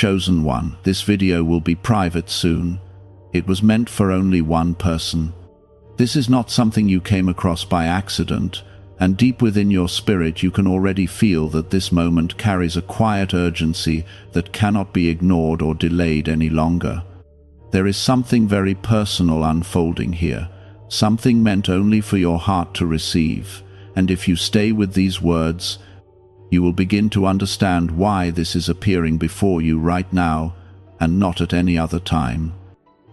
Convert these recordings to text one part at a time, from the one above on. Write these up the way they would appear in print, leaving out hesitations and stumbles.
Chosen one, this video will be private soon. It was meant for only one person. This is not something you came across by accident, and deep within your spirit you can already feel that this moment carries a quiet urgency that cannot be ignored or delayed any longer. There is something very personal unfolding here, something meant only for your heart to receive, and if you stay with these words, you will begin to understand why this is appearing before you right now and not at any other time.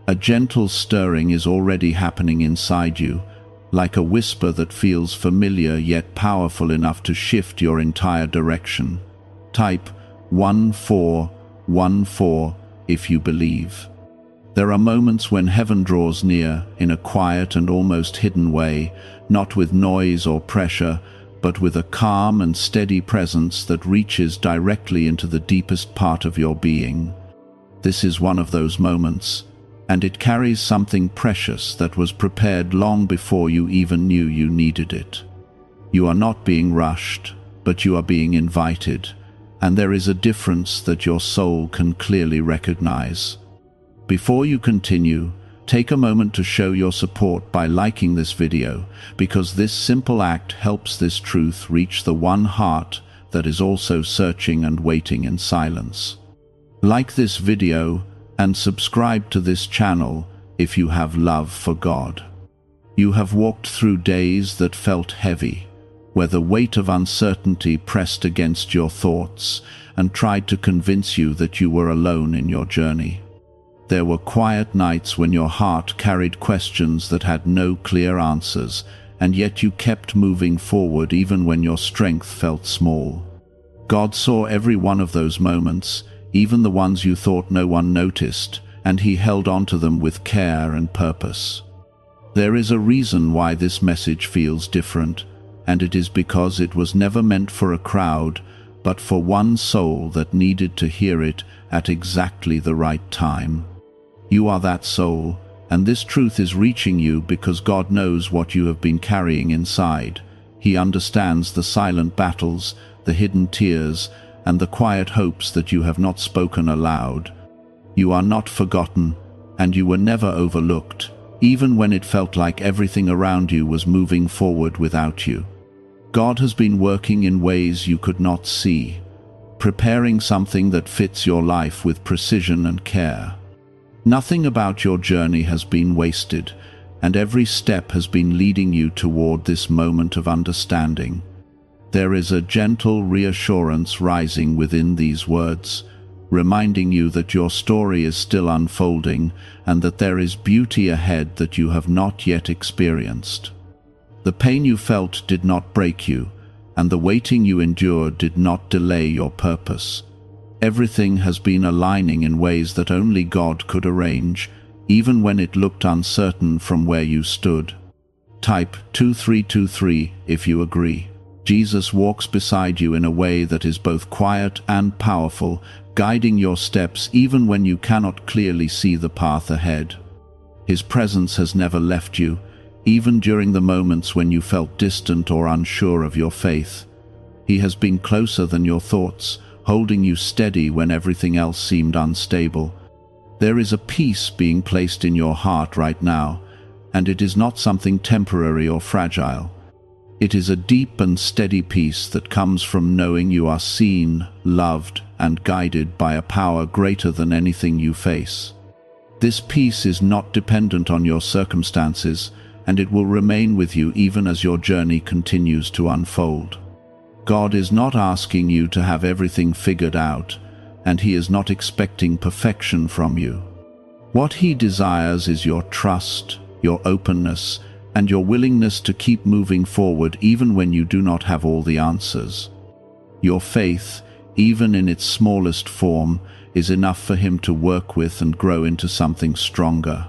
A gentle stirring is already happening inside you, like a whisper that feels familiar yet powerful enough to shift your entire direction. Type 1414 if you believe. There are moments when heaven draws near in a quiet and almost hidden way, not with noise or pressure, but with a calm and steady presence that reaches directly into the deepest part of your being. This is one of those moments, and it carries something precious that was prepared long before you even knew you needed it. You are not being rushed, but you are being invited, and there is a difference that your soul can clearly recognize. Before you continue, take a moment to show your support by liking this video, because this simple act helps this truth reach the one heart that is also searching and waiting in silence. Like this video and subscribe to this channel if you have love for God. You have walked through days that felt heavy, where the weight of uncertainty pressed against your thoughts and tried to convince you that you were alone in your journey. There were quiet nights when your heart carried questions that had no clear answers, and yet you kept moving forward even when your strength felt small. God saw every one of those moments, even the ones you thought no one noticed, and He held on to them with care and purpose. There is a reason why this message feels different, and it is because it was never meant for a crowd, but for one soul that needed to hear it at exactly the right time. You are that soul, and this truth is reaching you because God knows what you have been carrying inside. He understands the silent battles, the hidden tears, and the quiet hopes that you have not spoken aloud. You are not forgotten, and you were never overlooked, even when it felt like everything around you was moving forward without you. God has been working in ways you could not see, preparing something that fits your life with precision and care. Nothing about your journey has been wasted, and every step has been leading you toward this moment of understanding. There is a gentle reassurance rising within these words, reminding you that your story is still unfolding and that there is beauty ahead that you have not yet experienced. The pain you felt did not break you, and the waiting you endured did not delay your purpose. Everything has been aligning in ways that only God could arrange, even when it looked uncertain from where you stood. Type 2323 if you agree. Jesus walks beside you in a way that is both quiet and powerful, guiding your steps even when you cannot clearly see the path ahead. His presence has never left you, even during the moments when you felt distant or unsure of your faith. He has been closer than your thoughts, holding you steady when everything else seemed unstable. There is a peace being placed in your heart right now, and it is not something temporary or fragile. It is a deep and steady peace that comes from knowing you are seen, loved, and guided by a power greater than anything you face. This peace is not dependent on your circumstances, and it will remain with you even as your journey continues to unfold. God is not asking you to have everything figured out, and He is not expecting perfection from you. What He desires is your trust, your openness, and your willingness to keep moving forward even when you do not have all the answers. Your faith, even in its smallest form, is enough for Him to work with and grow into something stronger.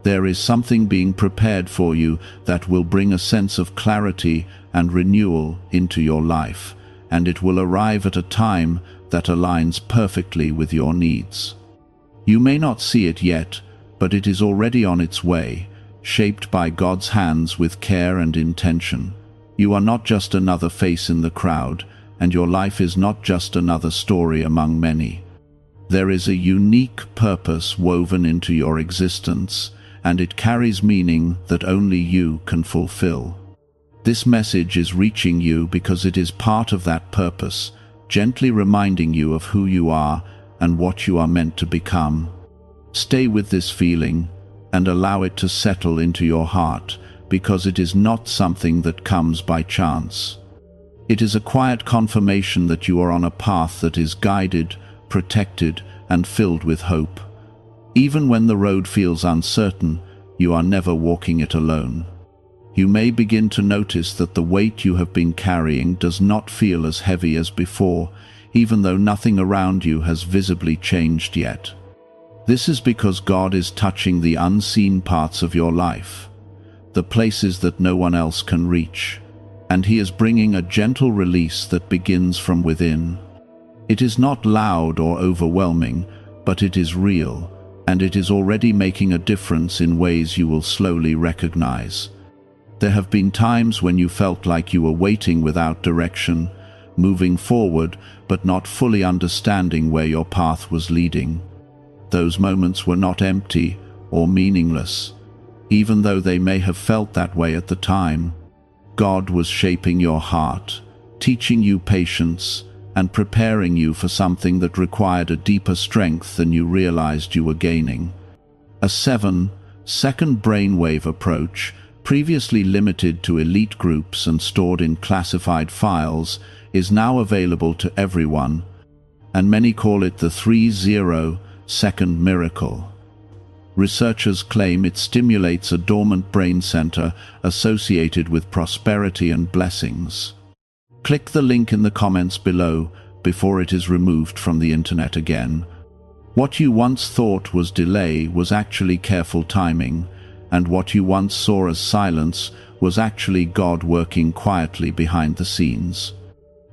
There is something being prepared for you that will bring a sense of clarity and renewal into your life, and it will arrive at a time that aligns perfectly with your needs. You may not see it yet, but it is already on its way, shaped by God's hands with care and intention. You are not just another face in the crowd, and your life is not just another story among many. There is a unique purpose woven into your existence, and it carries meaning that only you can fulfill. This message is reaching you because it is part of that purpose, gently reminding you of who you are and what you are meant to become. Stay with this feeling and allow it to settle into your heart, because it is not something that comes by chance. It is a quiet confirmation that you are on a path that is guided, protected, and filled with hope. Even when the road feels uncertain, you are never walking it alone. You may begin to notice that the weight you have been carrying does not feel as heavy as before, even though nothing around you has visibly changed yet. This is because God is touching the unseen parts of your life, the places that no one else can reach, and He is bringing a gentle release that begins from within. It is not loud or overwhelming, but it is real, and it is already making a difference in ways you will slowly recognize. There have been times when you felt like you were waiting without direction, moving forward but not fully understanding where your path was leading. Those moments were not empty or meaningless, even though they may have felt that way at the time. God was shaping your heart, teaching you patience, and preparing you for something that required a deeper strength than you realized you were gaining. A 7-second brainwave approach, previously limited to elite groups and stored in classified files, is now available to everyone, and many call it the 30-second miracle. Researchers claim it stimulates a dormant brain center associated with prosperity and blessings. Click the link in the comments below before it is removed from the internet again. What you once thought was delay was actually careful timing, and what you once saw as silence was actually God working quietly behind the scenes.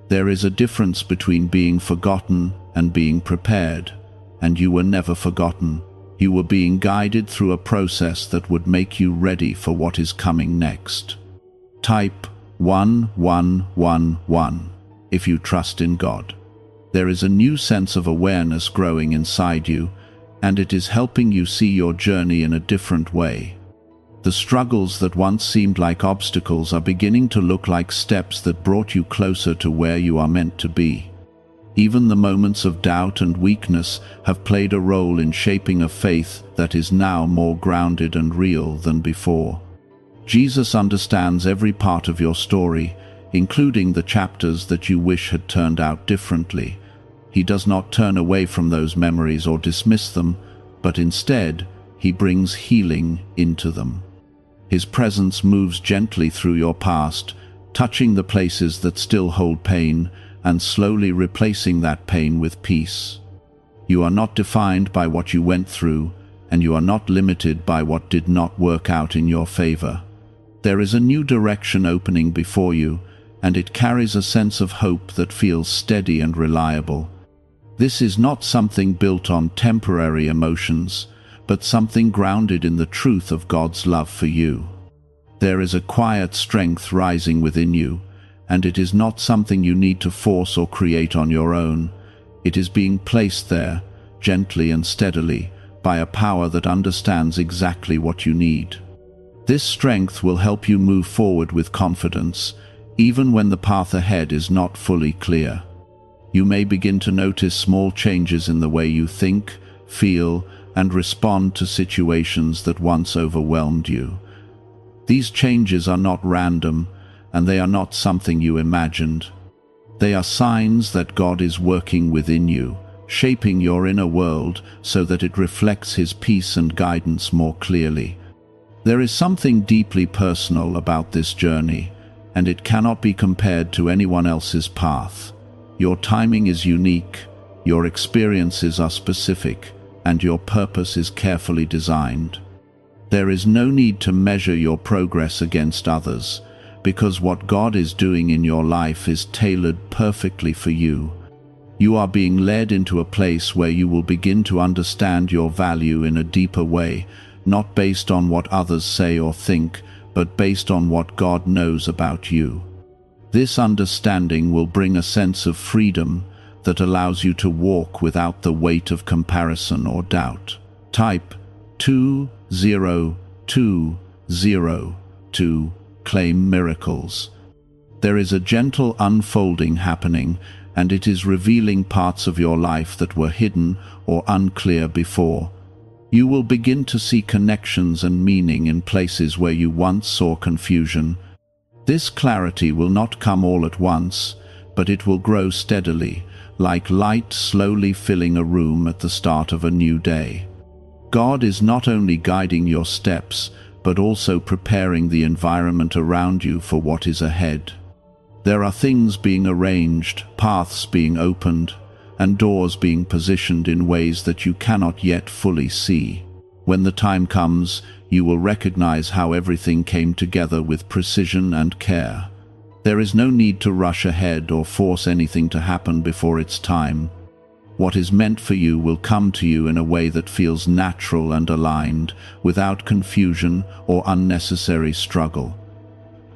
There is a difference between being forgotten and being prepared, and you were never forgotten. You were being guided through a process that would make you ready for what is coming next. Type 1111 if you trust in God. There is a new sense of awareness growing inside you, and it is helping you see your journey in a different way. The struggles that once seemed like obstacles are beginning to look like steps that brought you closer to where you are meant to be. Even the moments of doubt and weakness have played a role in shaping a faith that is now more grounded and real than before. Jesus understands every part of your story, including the chapters that you wish had turned out differently. He does not turn away from those memories or dismiss them, but instead, He brings healing into them. His presence moves gently through your past, touching the places that still hold pain, and slowly replacing that pain with peace. You are not defined by what you went through, and you are not limited by what did not work out in your favor. There is a new direction opening before you, and it carries a sense of hope that feels steady and reliable. This is not something built on temporary emotions, but something grounded in the truth of God's love for you. There is a quiet strength rising within you, and it is not something you need to force or create on your own. It is being placed there, gently and steadily, by a power that understands exactly what you need. This strength will help you move forward with confidence, even when the path ahead is not fully clear. You may begin to notice small changes in the way you think, feel, and respond to situations that once overwhelmed you. These changes are not random, and they are not something you imagined. They are signs that God is working within you, shaping your inner world so that it reflects His peace and guidance more clearly. There is something deeply personal about this journey, and it cannot be compared to anyone else's path. Your timing is unique, your experiences are specific, and your purpose is carefully designed. There is no need to measure your progress against others, because what God is doing in your life is tailored perfectly for you. You are being led into a place where you will begin to understand your value in a deeper way, not based on what others say or think, but based on what God knows about you. This understanding will bring a sense of freedom that allows you to walk without the weight of comparison or doubt. Type 2020 to claim miracles. There is a gentle unfolding happening, and it is revealing parts of your life that were hidden or unclear before. You will begin to see connections and meaning in places where you once saw confusion. This clarity will not come all at once, but it will grow steadily, like light slowly filling a room at the start of a new day. God is not only guiding your steps, but also preparing the environment around you for what is ahead. There are things being arranged, paths being opened, and doors being positioned in ways that you cannot yet fully see. When the time comes, you will recognize how everything came together with precision and care. There is no need to rush ahead or force anything to happen before its time. What is meant for you will come to you in a way that feels natural and aligned, without confusion or unnecessary struggle.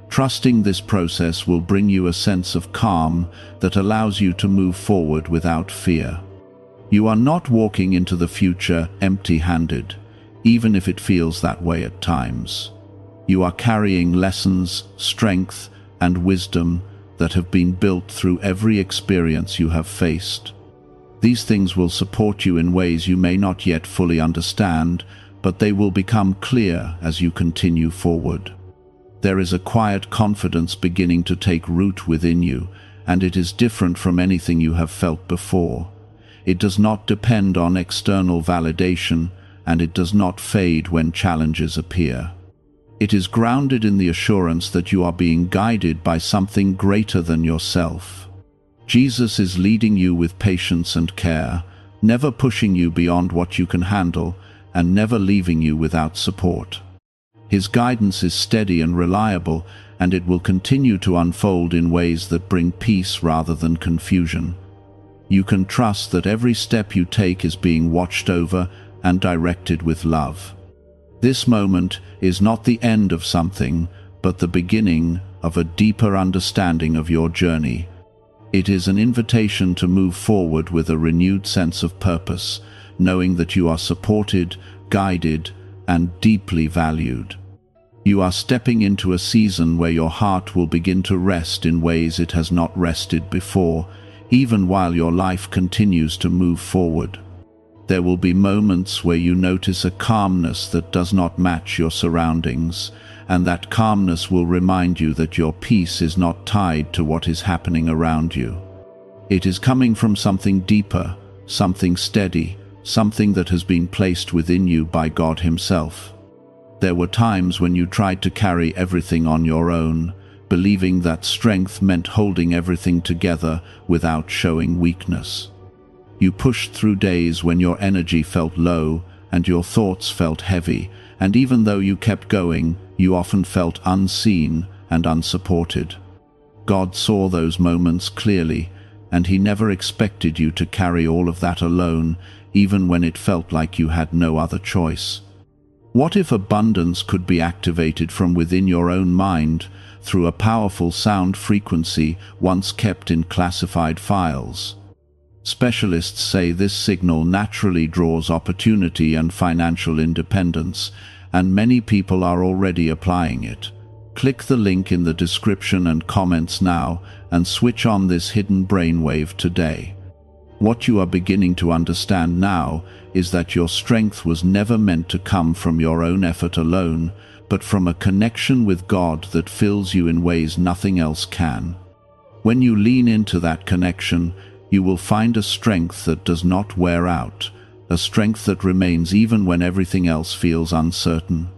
Trusting this process will bring you a sense of calm that allows you to move forward without fear. You are not walking into the future empty-handed, even if it feels that way at times. You are carrying lessons, strength, and wisdom that have been built through every experience you have faced. These things will support you in ways you may not yet fully understand, but they will become clear as you continue forward. There is a quiet confidence beginning to take root within you, and it is different from anything you have felt before. It does not depend on external validation, and it does not fade when challenges appear. It is grounded in the assurance that you are being guided by something greater than yourself. Jesus is leading you with patience and care, never pushing you beyond what you can handle, and never leaving you without support. His guidance is steady and reliable, and it will continue to unfold in ways that bring peace rather than confusion. You can trust that every step you take is being watched over and directed with love. This moment is not the end of something, but the beginning of a deeper understanding of your journey. It is an invitation to move forward with a renewed sense of purpose, knowing that you are supported, guided, and deeply valued. You are stepping into a season where your heart will begin to rest in ways it has not rested before, even while your life continues to move forward. There will be moments where you notice a calmness that does not match your surroundings, and that calmness will remind you that your peace is not tied to what is happening around you. It is coming from something deeper, something steady, something that has been placed within you by God Himself. There were times when you tried to carry everything on your own, believing that strength meant holding everything together without showing weakness. You pushed through days when your energy felt low and your thoughts felt heavy, and even though you kept going, you often felt unseen and unsupported. God saw those moments clearly, and He never expected you to carry all of that alone, even when it felt like you had no other choice. What if abundance could be activated from within your own mind through a powerful sound frequency once kept in classified files? Specialists say this signal naturally draws opportunity and financial independence, and many people are already applying it. Click the link in the description and comments now and switch on this hidden brainwave today. What you are beginning to understand now is that your strength was never meant to come from your own effort alone, but from a connection with God that fills you in ways nothing else can. When you lean into that connection, you will find a strength that does not wear out, a strength that remains even when everything else feels uncertain.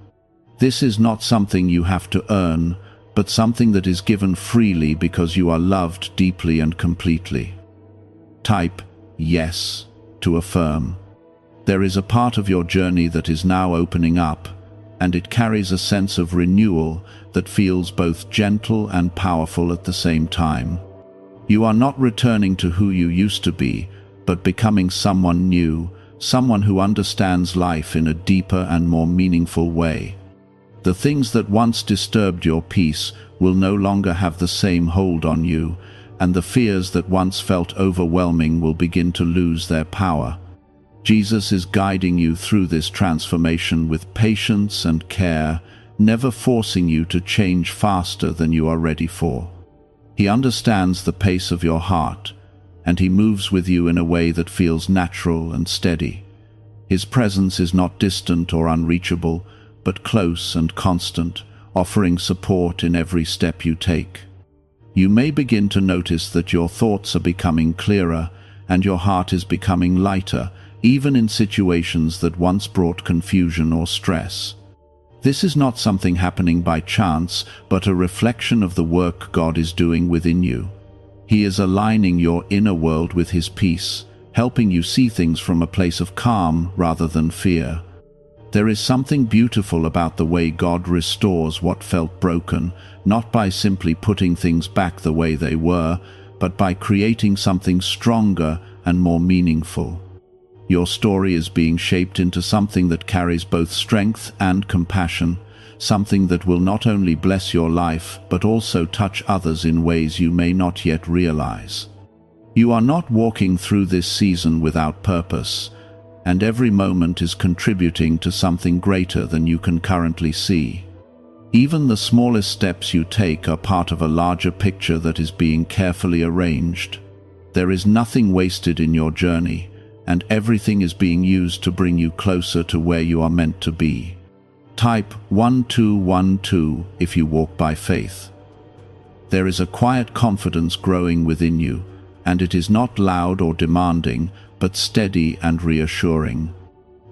This is not something you have to earn, but something that is given freely because you are loved deeply and completely. Type yes to affirm. There is a part of your journey that is now opening up, and it carries a sense of renewal that feels both gentle and powerful at the same time. You are not returning to who you used to be, but becoming someone new, someone who understands life in a deeper and more meaningful way. The things that once disturbed your peace will no longer have the same hold on you, and the fears that once felt overwhelming will begin to lose their power. Jesus is guiding you through this transformation with patience and care, never forcing you to change faster than you are ready for. He understands the pace of your heart, and he moves with you in a way that feels natural and steady. His presence is not distant or unreachable, but close and constant, offering support in every step you take. You may begin to notice that your thoughts are becoming clearer and your heart is becoming lighter, even in situations that once brought confusion or stress. This is not something happening by chance, but a reflection of the work God is doing within you. He is aligning your inner world with His peace, helping you see things from a place of calm rather than fear. There is something beautiful about the way God restores what felt broken, not by simply putting things back the way they were, but by creating something stronger and more meaningful. Your story is being shaped into something that carries both strength and compassion, something that will not only bless your life, but also touch others in ways you may not yet realize. You are not walking through this season without purpose, and every moment is contributing to something greater than you can currently see. Even the smallest steps you take are part of a larger picture that is being carefully arranged. There is nothing wasted in your journey, and everything is being used to bring you closer to where you are meant to be. Type 1212 if you walk by faith. There is a quiet confidence growing within you, and it is not loud or demanding, but steady and reassuring.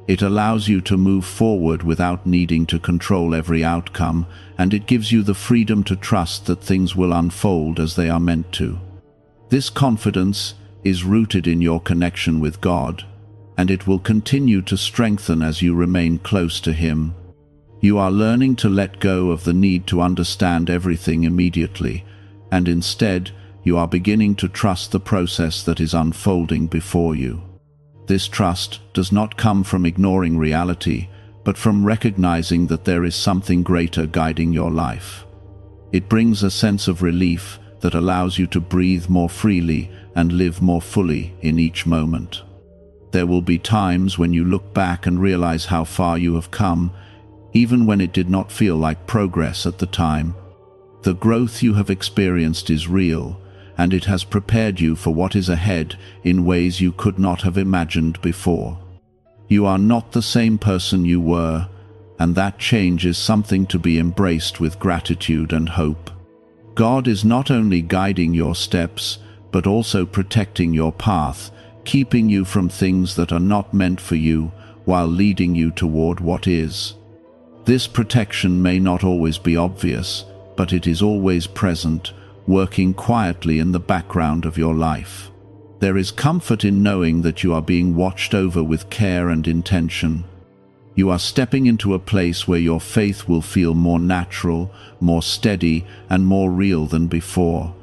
It allows you to move forward without needing to control every outcome, and it gives you the freedom to trust that things will unfold as they are meant to. This confidence is rooted in your connection with God, and it will continue to strengthen as you remain close to Him. You are learning to let go of the need to understand everything immediately, and instead, you are beginning to trust the process that is unfolding before you. This trust does not come from ignoring reality, but from recognizing that there is something greater guiding your life. It brings a sense of relief that allows you to breathe more freely and live more fully in each moment. There will be times when you look back and realize how far you have come, even when it did not feel like progress at the time. The growth you have experienced is real, and it has prepared you for what is ahead in ways you could not have imagined before. You are not the same person you were, and that change is something to be embraced with gratitude and hope. God is not only guiding your steps, but also protecting your path, keeping you from things that are not meant for you, while leading you toward what is. This protection may not always be obvious, but it is always present, working quietly in the background of your life. There is comfort in knowing that you are being watched over with care and intention. You are stepping into a place where your faith will feel more natural, more steady, and more real than before.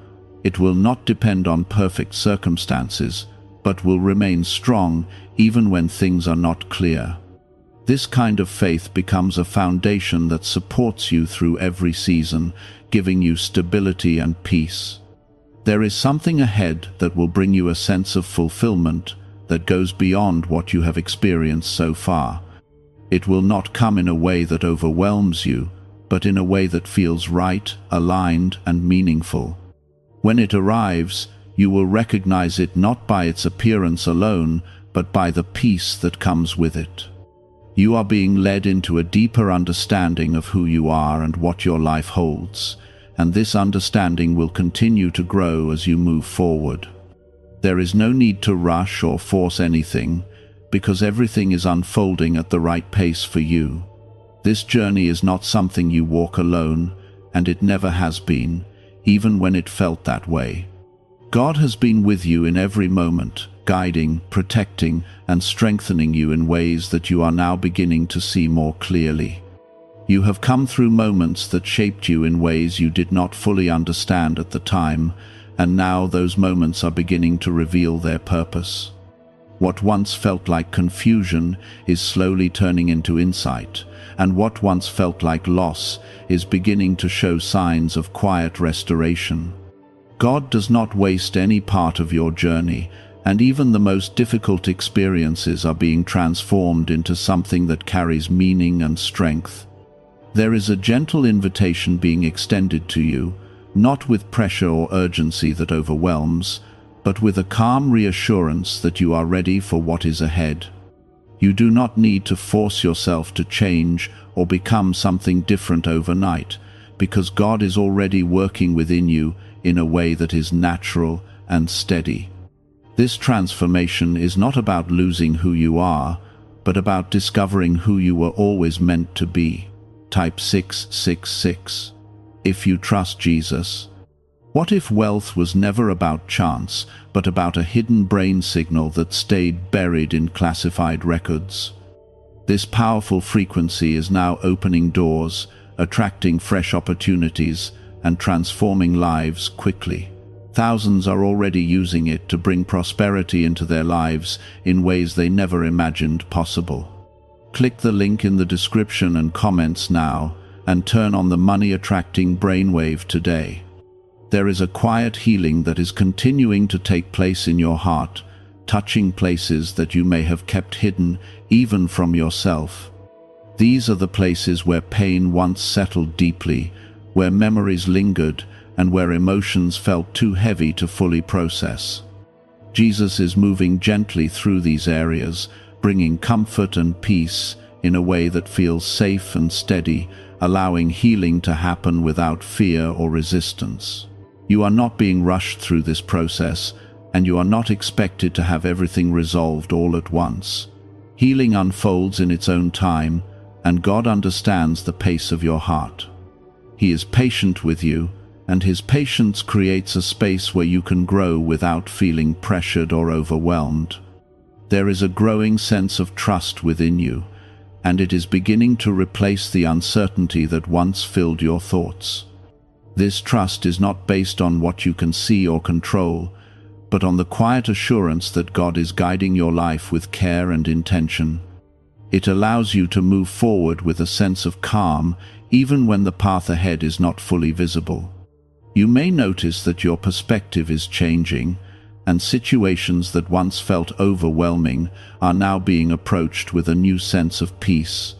It will not depend on perfect circumstances, but will remain strong even when things are not clear. This kind of faith becomes a foundation that supports you through every season, giving you stability and peace. There is something ahead that will bring you a sense of fulfillment that goes beyond what you have experienced so far. It will not come in a way that overwhelms you, but in a way that feels right, aligned, and meaningful. When it arrives, you will recognize it not by its appearance alone, but by the peace that comes with it. You are being led into a deeper understanding of who you are and what your life holds, and this understanding will continue to grow as you move forward. There is no need to rush or force anything, because everything is unfolding at the right pace for you. This journey is not something you walk alone, and it never has been, even when it felt that way. God has been with you in every moment, guiding, protecting, and strengthening you in ways that you are now beginning to see more clearly. You have come through moments that shaped you in ways you did not fully understand at the time, and now those moments are beginning to reveal their purpose. What once felt like confusion is slowly turning into insight, and what once felt like loss is beginning to show signs of quiet restoration. God does not waste any part of your journey, and even the most difficult experiences are being transformed into something that carries meaning and strength. There is a gentle invitation being extended to you, not with pressure or urgency that overwhelms, but with a calm reassurance that you are ready for what is ahead. You do not need to force yourself to change or become something different overnight, because God is already working within you in a way that is natural and steady. This transformation is not about losing who you are, but about discovering who you were always meant to be. Type 666. If you trust Jesus. What if wealth was never about chance, but about a hidden brain signal that stayed buried in classified records? This powerful frequency is now opening doors, attracting fresh opportunities, and transforming lives quickly. Thousands are already using it to bring prosperity into their lives in ways they never imagined possible. Click the link in the description and comments now, and turn on the money-attracting brainwave today. There is a quiet healing that is continuing to take place in your heart, touching places that you may have kept hidden even from yourself. These are the places where pain once settled deeply, where memories lingered, and where emotions felt too heavy to fully process. Jesus is moving gently through these areas, bringing comfort and peace in a way that feels safe and steady, allowing healing to happen without fear or resistance. You are not being rushed through this process, and you are not expected to have everything resolved all at once. Healing unfolds in its own time, and God understands the pace of your heart. He is patient with you, and His patience creates a space where you can grow without feeling pressured or overwhelmed. There is a growing sense of trust within you, and it is beginning to replace the uncertainty that once filled your thoughts. This trust is not based on what you can see or control, but on the quiet assurance that God is guiding your life with care and intention. It allows you to move forward with a sense of calm, even when the path ahead is not fully visible. You may notice that your perspective is changing, and situations that once felt overwhelming are now being approached with a new sense of peace.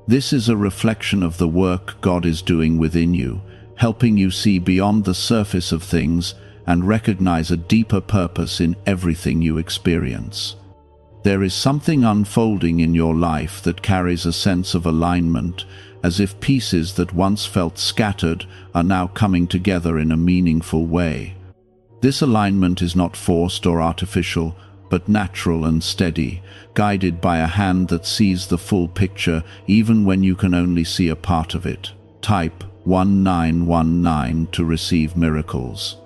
This is a reflection of the work God is doing within you, helping you see beyond the surface of things and recognize a deeper purpose in everything you experience. There is something unfolding in your life that carries a sense of alignment, as if pieces that once felt scattered are now coming together in a meaningful way. This alignment is not forced or artificial, but natural and steady, guided by a hand that sees the full picture even when you can only see a part of it. Type 1919 to receive miracles.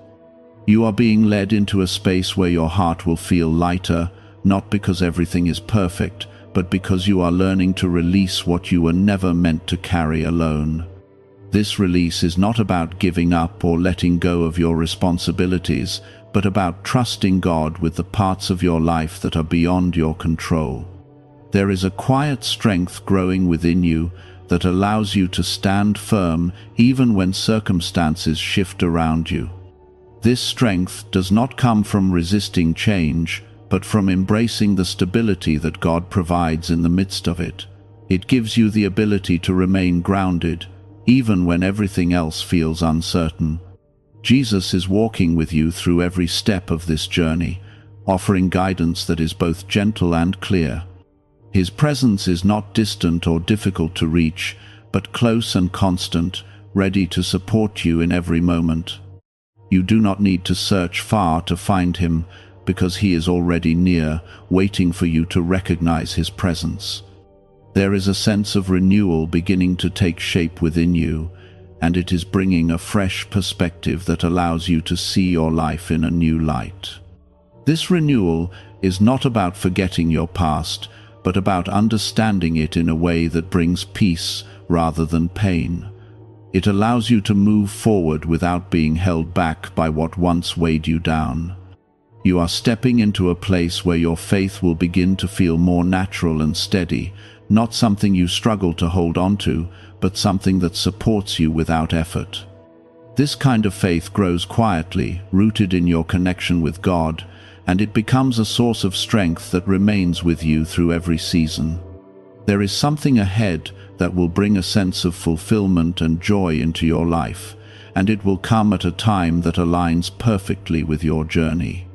You are being led into a space where your heart will feel lighter, not because everything is perfect, but because you are learning to release what you were never meant to carry alone. This release is not about giving up or letting go of your responsibilities, but about trusting God with the parts of your life that are beyond your control. There is a quiet strength growing within you that allows you to stand firm even when circumstances shift around you. This strength does not come from resisting change, but from embracing the stability that God provides in the midst of it. It gives you the ability to remain grounded, even when everything else feels uncertain. Jesus is walking with you through every step of this journey, offering guidance that is both gentle and clear. His presence is not distant or difficult to reach, but close and constant, ready to support you in every moment. You do not need to search far to find Him, because He is already near, waiting for you to recognize His presence. There is a sense of renewal beginning to take shape within you, and it is bringing a fresh perspective that allows you to see your life in a new light. This renewal is not about forgetting your past, but about understanding it in a way that brings peace rather than pain. It allows you to move forward without being held back by what once weighed you down. You are stepping into a place where your faith will begin to feel more natural and steady, not something you struggle to hold on to, but something that supports you without effort. This kind of faith grows quietly, rooted in your connection with God, and it becomes a source of strength that remains with you through every season. There is something ahead that will bring a sense of fulfillment and joy into your life, and it will come at a time that aligns perfectly with your journey.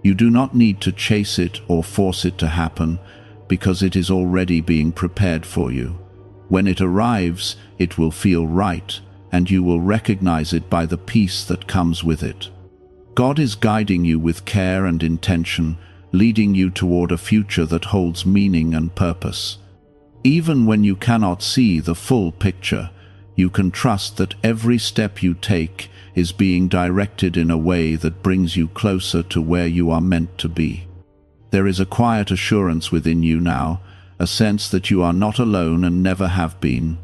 You do not need to chase it or force it to happen, because it is already being prepared for you. When it arrives, it will feel right, and you will recognize it by the peace that comes with it. God is guiding you with care and intention, leading you toward a future that holds meaning and purpose. Even when you cannot see the full picture, you can trust that every step you take is being directed in a way that brings you closer to where you are meant to be. There is a quiet assurance within you now, a sense that you are not alone and never have been.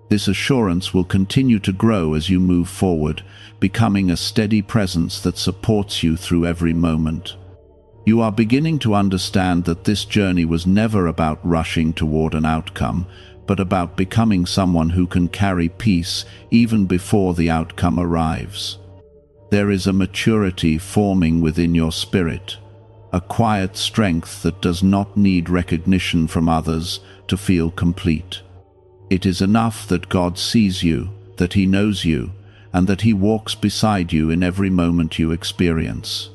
This assurance will continue to grow as you move forward, becoming a steady presence that supports you through every moment. You are beginning to understand that this journey was never about rushing toward an outcome, but about becoming someone who can carry peace even before the outcome arrives. There is a maturity forming within your spirit, a quiet strength that does not need recognition from others to feel complete. It is enough that God sees you, that He knows you, and that He walks beside you in every moment you experience.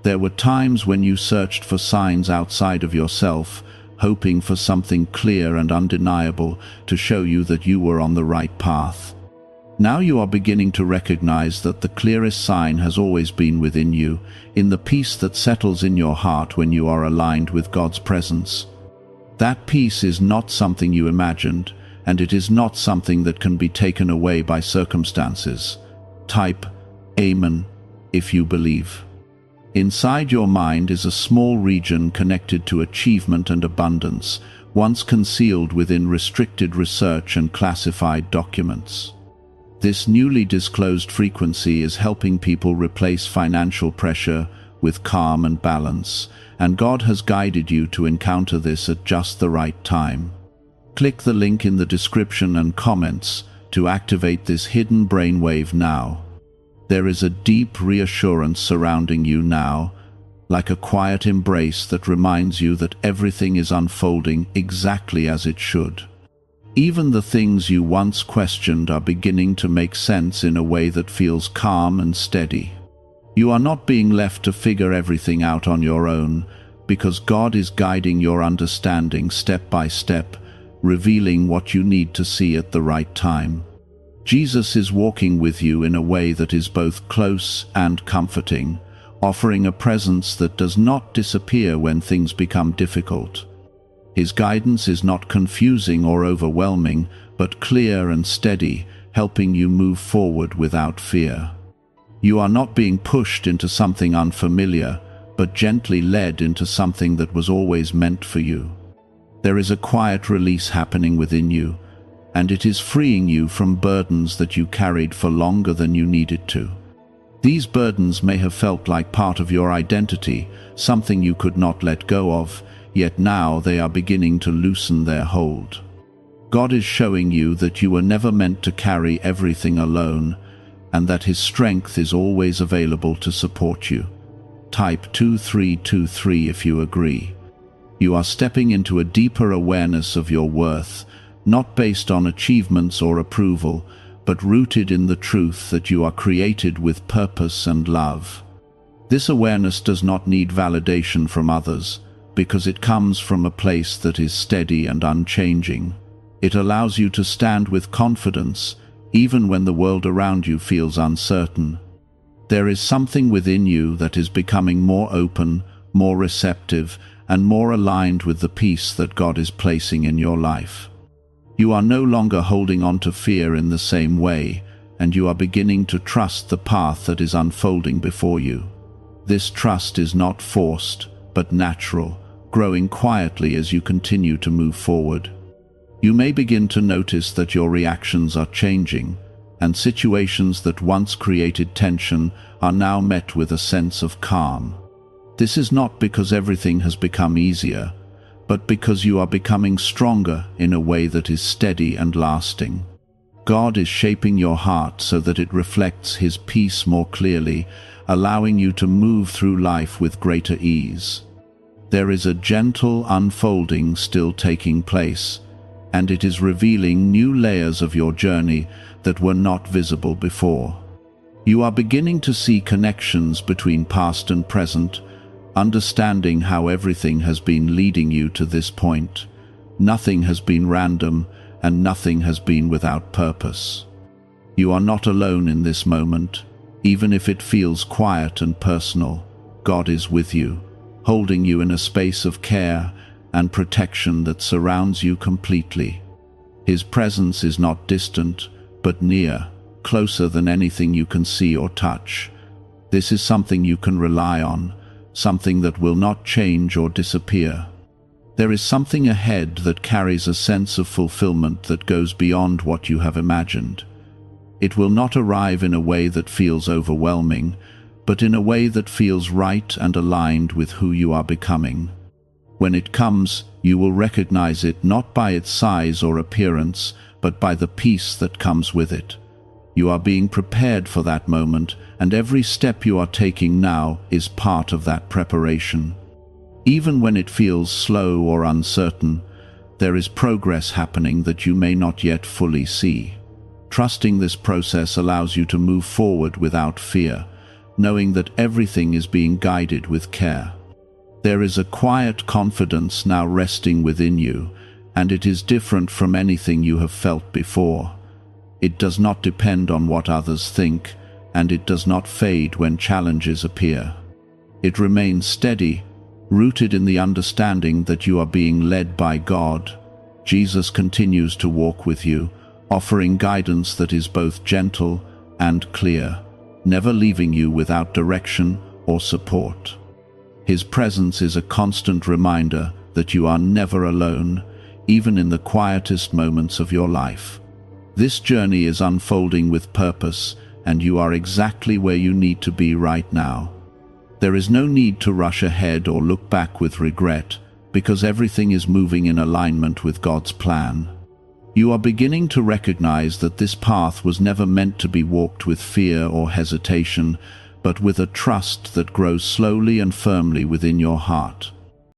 There were times when you searched for signs outside of yourself, hoping for something clear and undeniable to show you that you were on the right path. Now you are beginning to recognize that the clearest sign has always been within you, in the peace that settles in your heart when you are aligned with God's presence. That peace is not something you imagined, and it is not something that can be taken away by circumstances. Type Amen if you believe. Inside your mind is a small region connected to achievement and abundance, once concealed within restricted research and classified documents. This newly disclosed frequency is helping people replace financial pressure with calm and balance, and God has guided you to encounter this at just the right time. Click the link in the description and comments to activate this hidden brainwave now. There is a deep reassurance surrounding you now, like a quiet embrace that reminds you that everything is unfolding exactly as it should. Even the things you once questioned are beginning to make sense in a way that feels calm and steady. You are not being left to figure everything out on your own, because God is guiding your understanding step by step, revealing what you need to see at the right time. Jesus is walking with you in a way that is both close and comforting, offering a presence that does not disappear when things become difficult. His guidance is not confusing or overwhelming, but clear and steady, helping you move forward without fear. You are not being pushed into something unfamiliar, but gently led into something that was always meant for you. There is a quiet release happening within you, and it is freeing you from burdens that you carried for longer than you needed to. These burdens may have felt like part of your identity, something you could not let go of, yet now they are beginning to loosen their hold. God is showing you that you were never meant to carry everything alone, and that His strength is always available to support you. Type 2323 if you agree. You are stepping into a deeper awareness of your worth, not based on achievements or approval, but rooted in the truth that you are created with purpose and love. This awareness does not need validation from others, because it comes from a place that is steady and unchanging. It allows you to stand with confidence, even when the world around you feels uncertain. There is something within you that is becoming more open, more receptive, and more aligned with the peace that God is placing in your life. You are no longer holding on to fear in the same way, and you are beginning to trust the path that is unfolding before you. This trust is not forced, but natural, growing quietly as you continue to move forward. You may begin to notice that your reactions are changing, and situations that once created tension are now met with a sense of calm. This is not because everything has become easier, but because you are becoming stronger in a way that is steady and lasting. God is shaping your heart so that it reflects His peace more clearly, allowing you to move through life with greater ease. There is a gentle unfolding still taking place, and it is revealing new layers of your journey that were not visible before. You are beginning to see connections between past and present, understanding how everything has been leading you to this point. Nothing has been random, and nothing has been without purpose. You are not alone in this moment, even if it feels quiet and personal. God is with you, holding you in a space of care and protection that surrounds you completely. His presence is not distant, but near, closer than anything you can see or touch. This is something you can rely on, something that will not change or disappear. There is something ahead that carries a sense of fulfillment that goes beyond what you have imagined. It will not arrive in a way that feels overwhelming, but in a way that feels right and aligned with who you are becoming. When it comes, you will recognize it not by its size or appearance, but by the peace that comes with it. You are being prepared for that moment, and every step you are taking now is part of that preparation. Even when it feels slow or uncertain, there is progress happening that you may not yet fully see. Trusting this process allows you to move forward without fear, knowing that everything is being guided with care. There is a quiet confidence now resting within you, and it is different from anything you have felt before. It does not depend on what others think, and it does not fade when challenges appear. It remains steady, rooted in the understanding that you are being led by God. Jesus continues to walk with you, offering guidance that is both gentle and clear, never leaving you without direction or support. His presence is a constant reminder that you are never alone, even in the quietest moments of your life. This journey is unfolding with purpose, and you are exactly where you need to be right now. There is no need to rush ahead or look back with regret, because everything is moving in alignment with God's plan. You are beginning to recognize that this path was never meant to be walked with fear or hesitation, but with a trust that grows slowly and firmly within your heart.